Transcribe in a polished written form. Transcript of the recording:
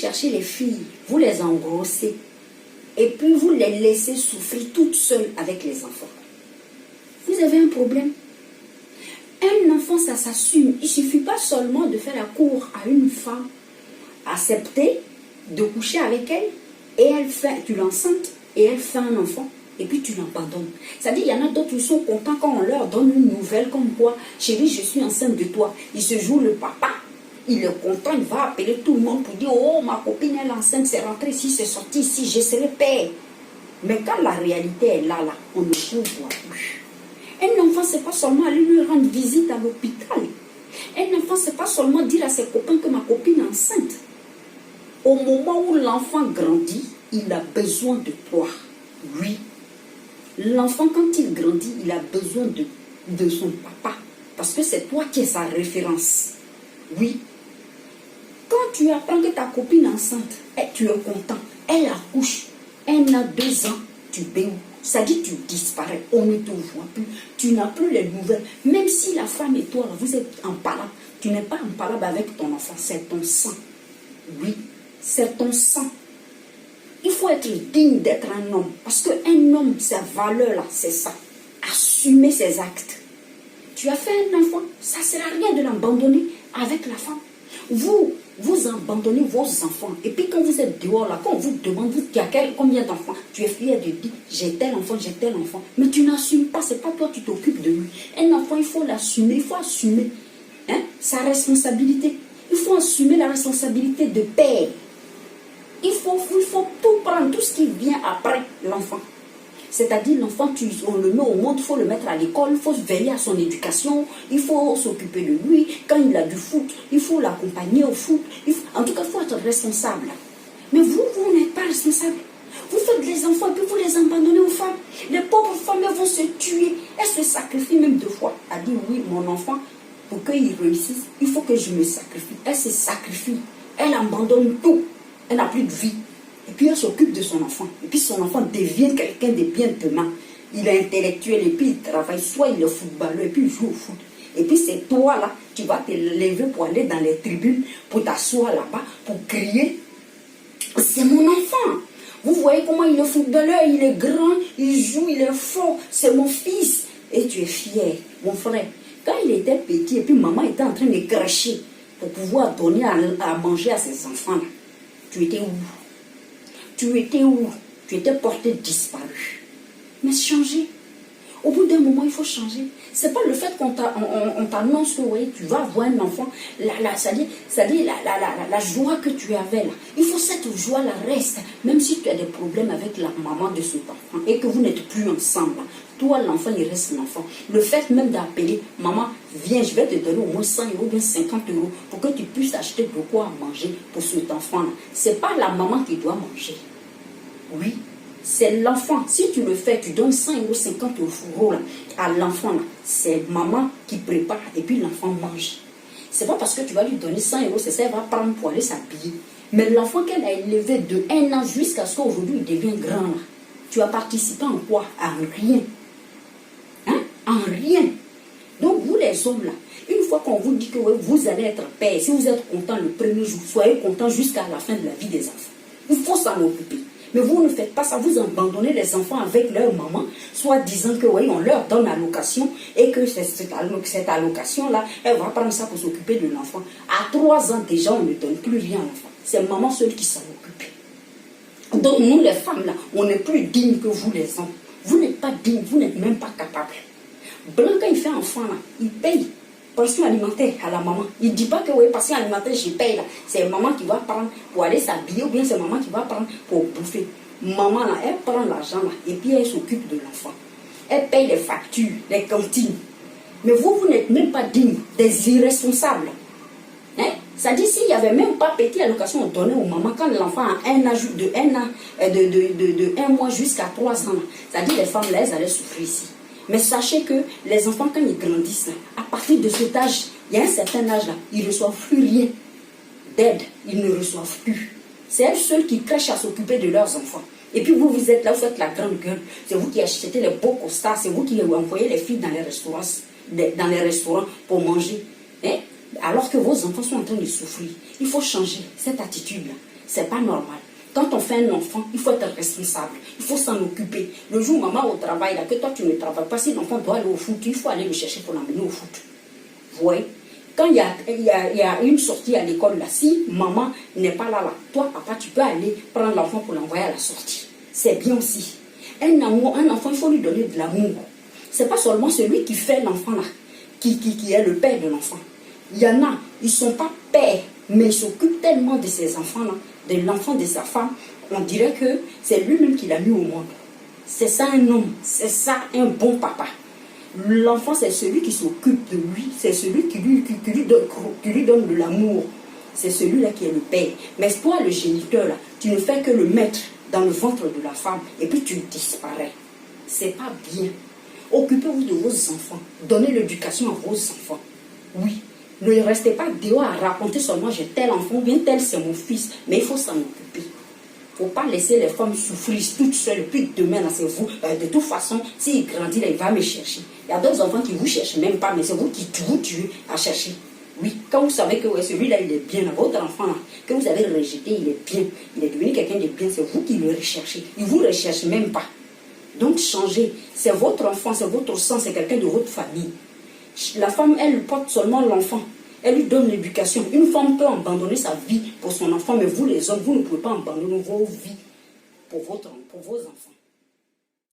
cherchez les filles, vous les engrossez, et puis vous les laissez souffrir toutes seules avec les enfants. Vous avez un problème. Un enfant, ça s'assume. Il ne suffit pas seulement de faire la cour à une femme, accepter de coucher avec elle, et elle fait, tu l'enceintes, et elle fait un enfant, et puis tu l'abandonnes. C'est-à-dire, il y en a d'autres qui sont contents quand on leur donne une nouvelle comme quoi, chérie, je suis enceinte de toi. Il se joue le papa. Il est content, il va appeler tout le monde pour dire, oh, ma copine elle est enceinte, c'est rentré ici, c'est sorti ici, je serai père. Mais quand la réalité est là, on ne trouve plus. Un enfant, ce n'est pas seulement aller lui rendre visite à l'hôpital. Un enfant, ce n'est pas seulement dire à ses copains que ma copine est enceinte. Au moment où l'enfant grandit, il a besoin de toi. Oui. L'enfant, quand il grandit, il a besoin de son papa. Parce que c'est toi qui es sa référence. Oui. Quand tu apprends que ta copine est enceinte, tu es content. Elle accouche. Elle a 2 ans. Tu bénis. Ça dit tu disparais. On ne te voit plus. Tu n'as plus les nouvelles. Même si la femme et toi, vous êtes en palabre. Tu n'es pas en palabre avec ton enfant. C'est ton sang. Oui. C'est ton sang. Il faut être digne d'être un homme. Parce qu'un homme, sa valeur là, c'est ça. Assumer ses actes. Tu as fait un enfant, ça ne sert à rien de l'abandonner avec la femme. Vous abandonnez vos enfants. Et puis quand vous êtes dehors là, quand on vous demande, tu as combien d'enfants, tu es fier de dire, j'ai tel enfant, j'ai tel enfant. Mais tu n'assumes pas, c'est pas toi qui t'occupes de lui. Un enfant, il faut l'assumer, il faut assumer sa responsabilité. Il faut assumer la responsabilité de père. Il faut tout prendre, tout ce qui vient après l'enfant. C'est-à-dire l'enfant, on le met au monde, il faut le mettre à l'école, il faut veiller à son éducation, il faut s'occuper de lui. Quand il a du foot, il faut l'accompagner au foot. En tout cas, il faut être responsable. Mais vous n'êtes pas responsable. Vous faites les enfants et puis vous les abandonnez aux femmes. Les pauvres femmes vont se tuer. Elles se sacrifient même 2 fois. Elle dit oui, mon enfant, pour qu'il réussisse, il faut que je me sacrifie. Elle se sacrifie. Elle abandonne tout. Elle n'a plus de vie. Et puis elle s'occupe de son enfant. Et puis son enfant devient quelqu'un de bien demain. Il est intellectuel et puis il travaille. Soit il est footballeur et puis il joue au foot. Et puis c'est toi là, tu vas te lever pour aller dans les tribunes, pour t'asseoir là-bas, pour crier. C'est mon enfant. Vous voyez comment il est footballeur, il est grand, il joue, il est fort. C'est mon fils. Et tu es fier, mon frère. Quand il était petit et puis maman était en train de cracher pour pouvoir donner à manger à ses enfants là, tu étais où? Tu étais où? Tu étais porté disparu. Mais changer. Au bout d'un moment, il faut changer. Ce n'est pas le fait qu'on t'annonce que oui, tu vas avoir un enfant. C'est-à-dire la joie que tu avais là. Il faut que cette joie-là reste. Même si tu as des problèmes avec la maman de cet enfant et que vous n'êtes plus ensemble. Toi, l'enfant, il reste l'enfant. Le fait même d'appeler, maman, viens, je vais te donner au moins 100 euros, bien 50 euros pour que tu puisses acheter de quoi manger pour cet enfant-là. Ce n'est pas la maman qui doit manger. Oui. C'est l'enfant. Si tu le fais, tu donnes 100 euros, 50 euros là, à l'enfant. C'est maman qui prépare et puis l'enfant mange. C'est pas parce que tu vas lui donner 100 euros, c'est ça, elle va prendre pour aller s'habiller. Mais l'enfant qu'elle a élevé de 1 an jusqu'à ce qu'aujourd'hui il devienne grand là, tu as participé en quoi? En rien. En rien. Donc vous les hommes là, une fois qu'on vous dit que ouais, vous allez être père, si vous êtes content le premier jour, soyez content jusqu'à la fin de la vie des enfants. Il faut s'en occuper. Mais vous ne faites pas ça, vous abandonnez les enfants avec leur maman, soit disant que oui, on leur donne allocation et que cette allocation-là, elle va prendre ça pour s'occuper de l'enfant. À 3 ans déjà, on ne donne plus rien à l'enfant. C'est maman seule qui s'en occupe. Donc nous les femmes là, on n'est plus dignes que vous les hommes. Vous n'êtes pas dignes, vous n'êtes même pas capables. Blanc, quand il fait enfant là, il paye pension alimentaire à la maman. Il ne dit pas que oui, pension alimentaire, je paye là. C'est maman qui va prendre pour aller s'habiller ou bien c'est maman qui va prendre pour bouffer. Maman là, elle prend l'argent là et puis elle s'occupe de l'enfant. Elle paye les factures, les cantines. Mais vous n'êtes même pas dignes, des irresponsables. Ça dit s'il n'y avait même pas petite allocation donnée aux mamans quand l'enfant a un âge de 1 mois jusqu'à 3 ans. Ça dit les femmes là, elles allaient souffrir ici. Mais sachez que les enfants, quand ils grandissent, à partir de cet âge, il y a un certain âge là, ils ne reçoivent plus rien d'aide. Ils ne reçoivent plus. C'est elles seules qui crèchent à s'occuper de leurs enfants. Et puis vous êtes là, vous faites la grande gueule. C'est vous qui achetez les beaux costards, c'est vous qui envoyez les filles dans les restaurants pour manger. Alors que vos enfants sont en train de souffrir. Il faut changer cette attitude-là. C'est pas normal. Quand on fait un enfant, il faut être responsable. Il faut s'en occuper. Le jour où maman au travail, là, que toi tu ne travailles pas, si l'enfant doit aller au foot, il faut aller le chercher pour l'emmener au foot. Vous voyez? Quand il y a une sortie à l'école, là, si maman n'est pas là, toi, papa, tu peux aller prendre l'enfant pour l'envoyer à la sortie. C'est bien aussi. Un enfant, il faut lui donner de l'amour. Ce n'est pas seulement celui qui fait l'enfant là, qui est le père de l'enfant. Il y en a, ils ne sont pas pères, mais ils s'occupent tellement de ces enfants-là, de l'enfant de sa femme, on dirait que c'est lui-même qui l'a mis au monde. C'est ça un homme, c'est ça un bon papa. L'enfant, c'est celui qui s'occupe de lui, c'est celui qui lui donne de l'amour. C'est celui-là qui est le père. Mais toi, le géniteur, là, tu ne fais que le mettre dans le ventre de la femme et puis tu disparais. C'est pas bien. Occupez-vous de vos enfants. Donnez l'éducation à vos enfants. Oui. Ne restez pas dehors à raconter seulement j'ai tel enfant, bien tel c'est mon fils. Mais il faut s'en occuper. Il ne faut pas laisser les femmes souffrir toutes seules. Et puis demain, là, c'est vous. De toute façon, s'il grandit, là, il va me chercher. Il y a d'autres enfants qui ne vous cherchent même pas, mais c'est vous qui vous tuez à chercher. Oui, quand vous savez que ouais, celui-là, il est bien, là, votre enfant, là, que vous avez rejeté, il est bien. Il est devenu quelqu'un de bien, c'est vous qui le recherchez. Il ne vous recherche même pas. Donc, changez. C'est votre enfant, c'est votre sang, c'est quelqu'un de votre famille. La femme, elle porte seulement l'enfant. Elle lui donne l'éducation. Une femme peut abandonner sa vie pour son enfant, mais vous, les hommes, vous ne pouvez pas abandonner vos vies pour vos enfants.